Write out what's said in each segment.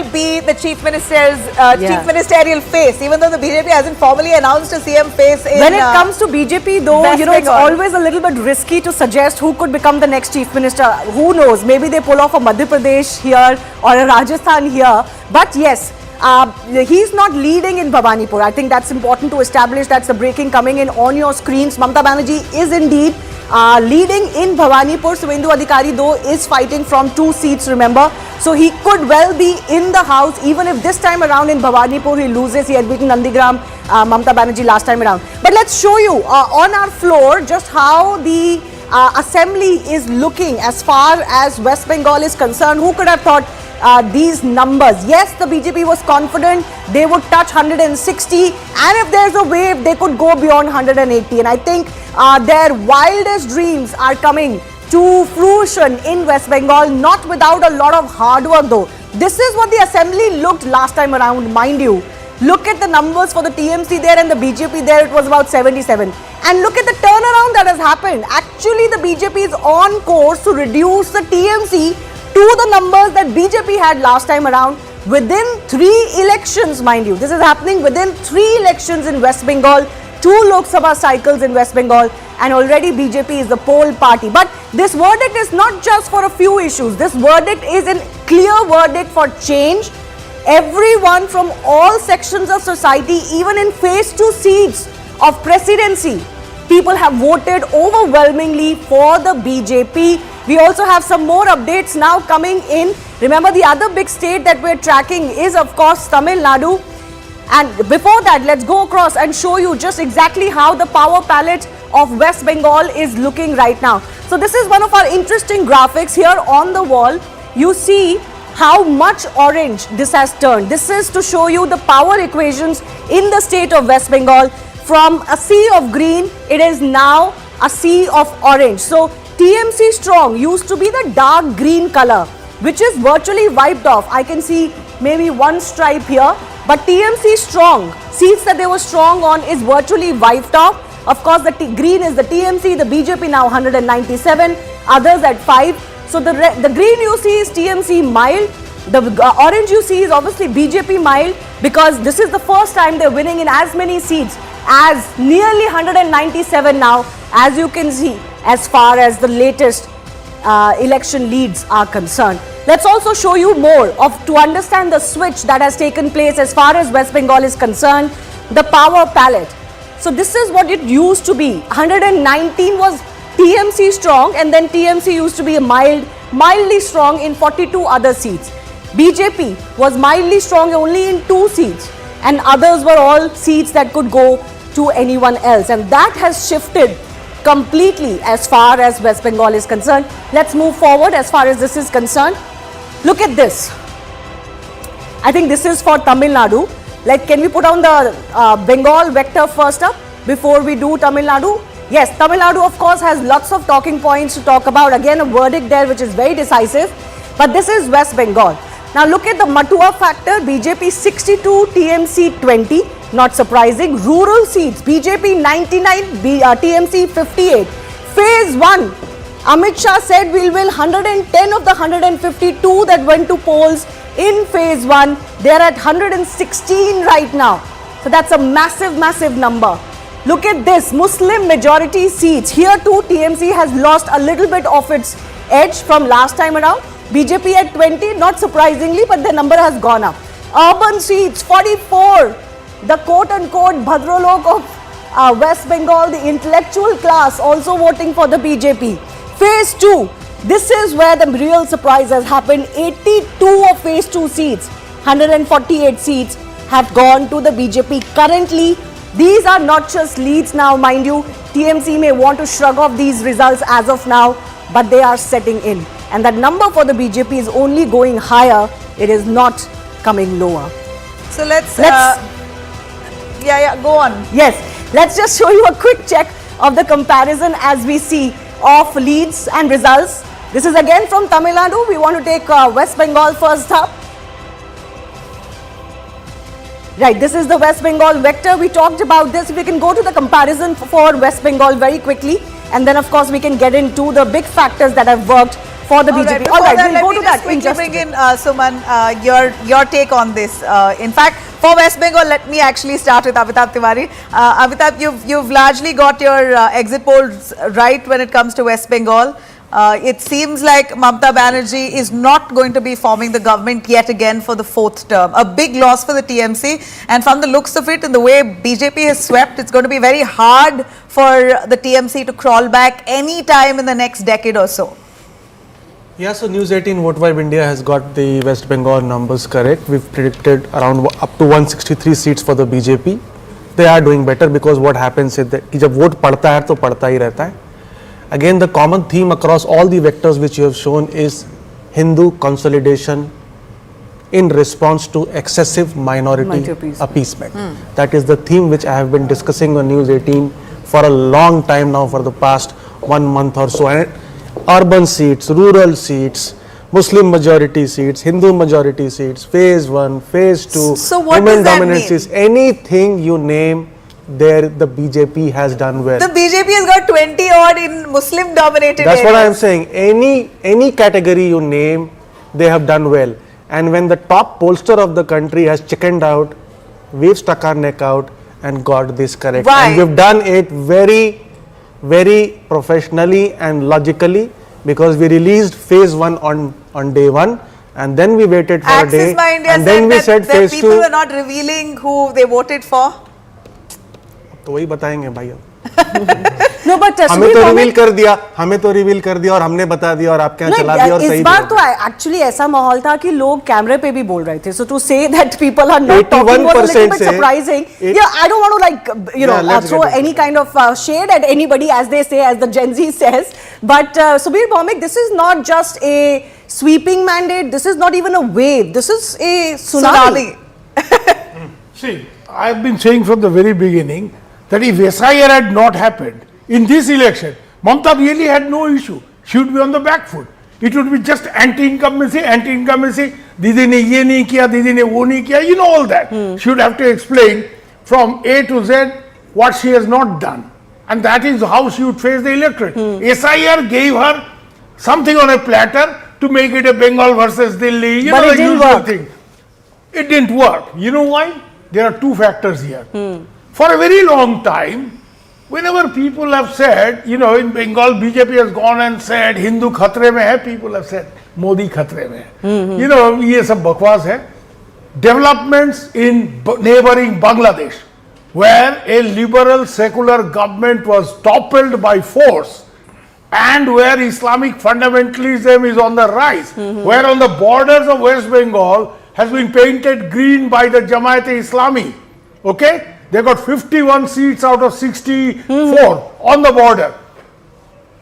will be the chief ministerial face, even though the BJP hasn't formally announced a CM face. When it comes to BJP, though, West you know, it's Bengal. always a little bit risky to suggest who could become the next chief minister. Who knows? Maybe they pull off a Madhya Pradesh here or a Rajasthan here. But yes, he's not leading in Bhawanipur. I think that's important to establish. That's the breaking coming in on your screens. Mamata Banerjee is indeed leading in Bhawanipur. Suvendu Adhikari, though, is fighting from 2 seats, remember. So he could well be in the house, even if this time around in Bhawanipur he loses. He had beaten Nandigram, Mamata Banerjee last time around. But let's show you on our floor just how the assembly is looking as far as West Bengal is concerned. Who could have thought these numbers? Yes, the BJP was confident they would touch 160, and if there's a wave, they could go beyond 180. And I think their wildest dreams are coming to fruition in West Bengal, not without a lot of hard work though. This is what the assembly looked last time around, mind you. Look at the numbers for the TMC there and the BJP there, it was about 77. And look at the turnaround that has happened. Actually, the BJP is on course to reduce the TMC to the numbers that BJP had last time around within 3 elections, mind you. This is happening within 3 elections in West Bengal, 2 Lok Sabha cycles in West Bengal, and already BJP is the pole party. But this verdict is not just for a few issues. This verdict is a clear verdict for change. Everyone from all sections of society, even in phase 2 seats of presidency, people have voted overwhelmingly for the BJP. We also have some more updates now coming in. Remember, the other big state that we're tracking is, of course, Tamil Nadu. And before that, let's go across and show you just exactly how the power palette of West Bengal is looking right now. So this is one of our interesting graphics here on the wall. You see how much orange this has turned. This is to show you the power equations in the state of West Bengal. From a sea of green, it is now a sea of orange. So TMC strong used to be the dark green color, which is virtually wiped off. I can see maybe one stripe here, but TMC strong, seats that they were strong on, is virtually wiped off. Of course, the green is the TMC, the BJP now 197, others at 5. So the green you see is TMC mild, the orange you see is obviously BJP mild, because this is the first time they're winning in as many seats as nearly 197 now, as you can see, as far as the latest election leads are concerned. Let's also show you more to understand the switch that has taken place as far as West Bengal is concerned, the power palette. So this is what it used to be. 119 was TMC strong, and then TMC used to be a mildly strong in 42 other seats. BJP was mildly strong only in 2 seats, and others were all seats that could go to anyone else. And that has shifted completely as far as West Bengal is concerned. Let's move forward as far as this is concerned. Look at this. I think this is for Tamil Nadu. Like, can we put on the Bengal vector first up before we do Tamil Nadu? Yes, Tamil Nadu of course has lots of talking points to talk about. Again, a verdict there which is very decisive. But this is West Bengal. Now look at the Matua factor. BJP 62, TMC 20. Not surprising. Rural seats, BJP 99, TMC 58. Phase 1, Amit Shah said we'll win 110 of the 152 that went to polls in phase 1. They're at 116 right now. So that's a massive, massive number. Look at this, Muslim majority seats. Here too, TMC has lost a little bit of its edge from last time around. BJP at 20, not surprisingly, but the number has gone up. Urban seats, 44. The quote-unquote Bhadralok of West Bengal, the intellectual class, also voting for the BJP. Phase 2, this is where the real surprise has happened. 82 of phase 2 seats, 148 seats have gone to the BJP. Currently, these are not just leads now, mind you. TMC may want to shrug off these results as of now, but they are setting in. And that number for the BJP is only going higher. It is not coming lower. So let's go on. Yes, let's just show you a quick check of the comparison as we see of leads and results. This is again from Tamil Nadu. We want to take West Bengal first up. Right, this is the West Bengal vector. We talked about this. We can go to the comparison for West Bengal very quickly, and then of course we can get into the big factors that have worked for the BJP. All right, we'll go to that. Quickly bring in Suman, your take on this. In fact, for West Bengal, let me actually start with Amitabh Tiwari. Amitabh, you've largely got your exit polls right when it comes to West Bengal. It seems like Mamata Banerjee is not going to be forming the government yet again for the 4th term. A big loss for the TMC, and from the looks of it and the way BJP has swept, it's going to be very hard for the TMC to crawl back any time in the next decade or so. Yeah, so News 18 Vote Vibe India has got the West Bengal numbers correct. We've predicted around up to 163 seats for the BJP. They are doing better because what happens is that जब vote पड़ता है तो पड़ता ही रहता है. Again, the common theme across all the vectors which you have shown is Hindu consolidation in response to excessive minority appeasement. That is the theme which I have been discussing on News 18 for a long time now, for the past 1 month or so. And urban seats, rural seats, Muslim majority seats, Hindu majority seats, phase 1, phase 2, so what women does that dominant seats, anything you name, there the BJP has done well. The BJP has got 20 odd in Muslim dominated That's areas. what I am saying. Any category you name, they have done well. And when the top pollster of the country has chickened out, we've stuck our neck out and got this correct. Why? And we've done it very, very professionally and logically, because we released phase 1 on day 1, and then we waited for Axis a day, by India and then we said that phase people 2. were not revealing who they voted for. तो वही बताएंगे भाई अब. No, but हमें तो reveal कर दिया, और हमने बता दिया और आपके यहाँ चला दिया और सही. इस बार तो एक्चुअली ऐसा माहौल था कि लोग कैमरे पे भी बोल रहे थे. So to say that people are not talking was a little bit surprising. Yeah, I don't want to throw any kind of shade at anybody, as they say, as the Gen Z says. But Subir Bhaumik, this is not just a sweeping mandate. This is not even a wave. This is a tsunami. See, I've been saying from the very beginning that if SIR had not happened in this election, Mamata really had no issue. She would be on the back foot. It would be just anti-incumbency. Didi ne ye nahi kiya, Didi ne wo nahi kiya. You know all that. She would have to explain from A to Z what she has not done. And that is how she would face the electorate. SIR gave her something on a platter to make it a Bengal versus Delhi. But it didn't work. Thing. It didn't work. You know why? There are two factors here. For a very long time, whenever people have said, in Bengal, BJP has gone and said, Hindu khatre mein hai, people have said, Modi khatre mein hai. Ye sab bakwas hai. Developments in neighboring Bangladesh, where a liberal secular government was toppled by force, and where Islamic fundamentalism is on the rise, where on the borders of West Bengal has been painted green by the Jamaat-e-Islami. Okay? They got 51 seats out of 64 on the border.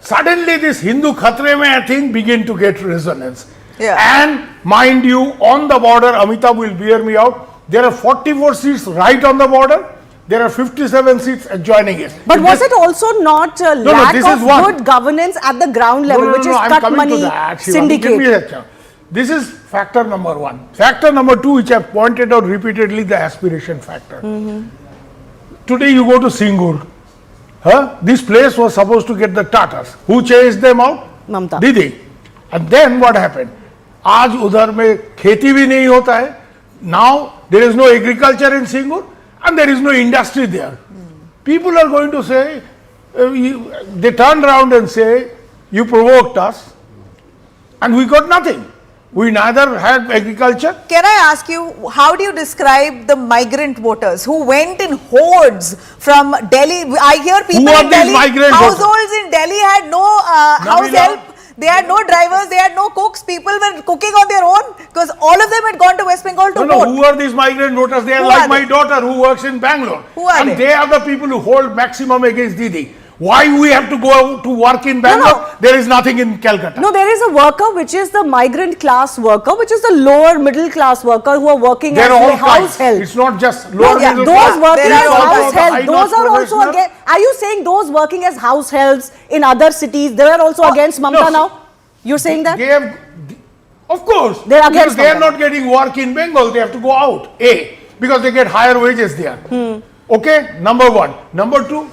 Suddenly this Hindu khatre mein thing begin to get resonance. Yeah. And mind you, on the border, Amitabh will bear me out, there are 44 seats right on the border. There are 57 seats adjoining it. But was it also not a lack of good governance at the ground level, which is cut money, syndicate? This is factor number 1. Factor number 2, which I have pointed out repeatedly, the aspiration factor. Today you go to Singur. This place was supposed to get the Tatars. Who chased them out? Mamata. Didi. And then what happened? आज उधर में खेती भी नहीं होता है. Now there is no agriculture in Singur and there is no industry there. People are going to say, they turn around and say, you provoked us and we got nothing. We neither had agriculture. Can I ask you, how do you describe the migrant voters who went in hordes from Delhi? I hear people in Delhi, households in Delhi had no house help. They had no drivers, they had no cooks. People were cooking on their own because all of them had gone to West Bengal to vote. Who are these migrant voters? They are like my daughter who works in Bangalore. Who are they? And they are the people who hold maximum against Didi. Why we have to go to work in Bangalore? No. There is nothing in Calcutta. No, there is a worker which is the migrant class worker, which is the lower middle class worker who are working as house help. It's not just lower middle class. Those working as house help, those are also against. Are you saying those working as house helps in other cities, they are also against Mamata now? You're saying that? They have, of course. They are against. They are not getting work in Bengal. They have to go out. Because they get higher wages there. Okay, number 1. Number 2.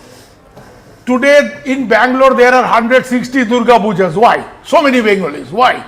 Today in Bangalore there are 160 Durga Pujas. Why? So many Bengalis. Why?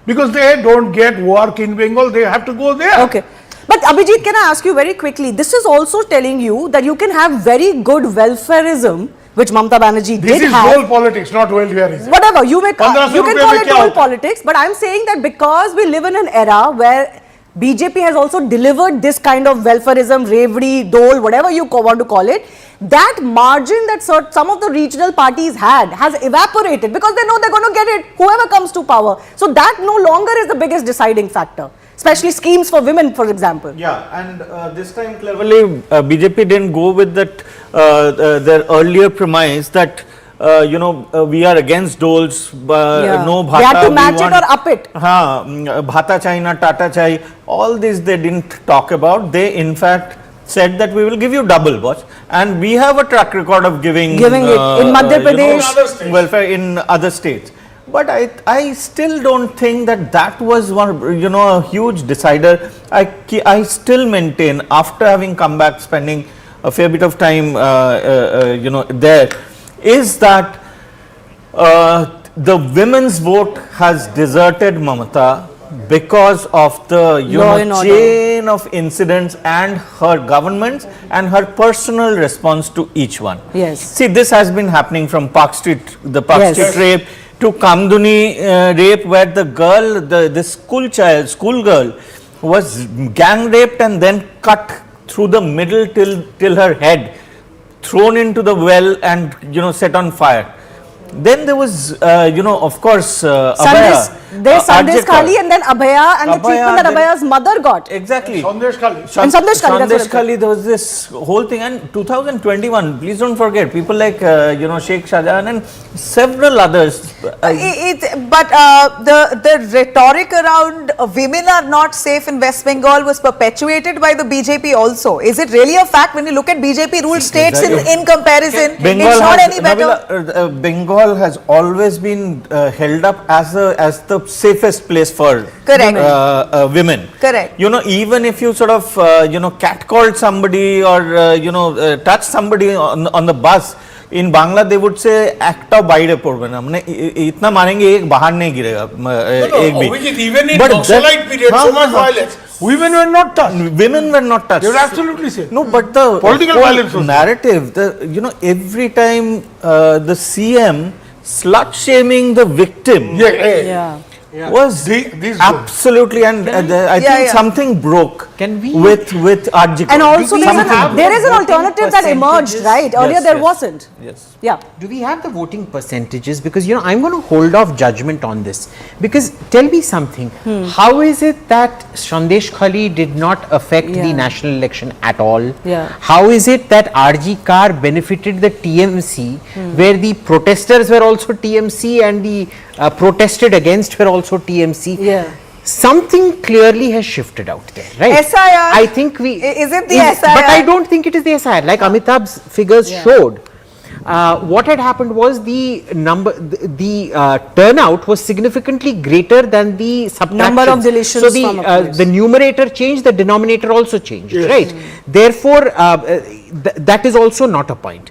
Because they don't get work in Bengal, they have to go there. Okay. But Abhijit, can I ask you very quickly, this is also telling you that you can have very good welfareism, which Mamata Banerjee This did is have. whole politics, not welfareism. Whatever, you can 1500 call mein it kya all hota? politics, but I'm saying that because we live in an era where BJP has also delivered this kind of welfareism, ravery, dole, whatever you want to call it, that margin that some of the regional parties had has evaporated because they know they're going to get it, whoever comes to power. So that no longer is the biggest deciding factor, especially schemes for women, for example. Yeah, and this time cleverly BJP didn't go with that their earlier premise that we are against doles, no bhata. They had to match we it want, or up it. Bhata chai na tata chai, all this they didn't talk about. They in fact said that we will give you double, boss, and we have a track record of giving it in Madhya Pradesh, welfare in other states. But I still don't think that was one, a huge decider. I still maintain, after having come back, spending a fair bit of time, there, is that the women's vote has deserted Mamata because of the chain of incidents and her governments and her personal response to each one. Yes. See, this has been happening from the Park Street rape to Kamduni rape, where the girl, the school girl was gang raped and then cut through the middle till her head, thrown into the well and set on fire. Then there was of course Abhaya. There's Sandesh Khali and then Abhaya and the treatment that Abhaya's mother got. Exactly. Sandesh Khali. And Sandesh Khali, that's what Sandesh Khali, there was this whole thing, and 2021, please don't forget, people like Sheikh Shahjahan and several others. But the rhetoric around women are not safe in West Bengal was perpetuated by the BJP also. Is it really a fact when you look at BJP ruled states in comparison? It's not any better. Bengal has always been held up as the safest place for women. Correct. Even if you sort of catcalled somebody or touch somebody on the bus, in Bangla they would say act of baire porbe na, mane itna marenge ek bahar nahi girega, Which is even in Naxalite period, so much violence. Women were not touched. Women were not touched. They were absolutely safe. No, but the Political whole violence was narrative, every time the CM slut shaming the victim was absolutely, and I think something broke with Adhikari. And also there is an alternative that emerged, right? Earlier there wasn't. Yes. Yeah. Do we have the voting percentages? Because I'm going to hold off judgment on this. Because tell me something. How is it that Sandesh Khali did not affect the national election at all? Yeah. How is it that RG Kar benefited the TMC, where the protesters were also TMC and the protested against were also TMC? Yeah. Something clearly has shifted out there, right? SIR? I think Is it the SIR? But I don't think it is the SIR. Like Amitabh's figures showed. What had happened was the turnout was significantly greater than the subtraction. Number of deletions So from a place. the numerator changed, the denominator also changed, right? Therefore, that is also not a point.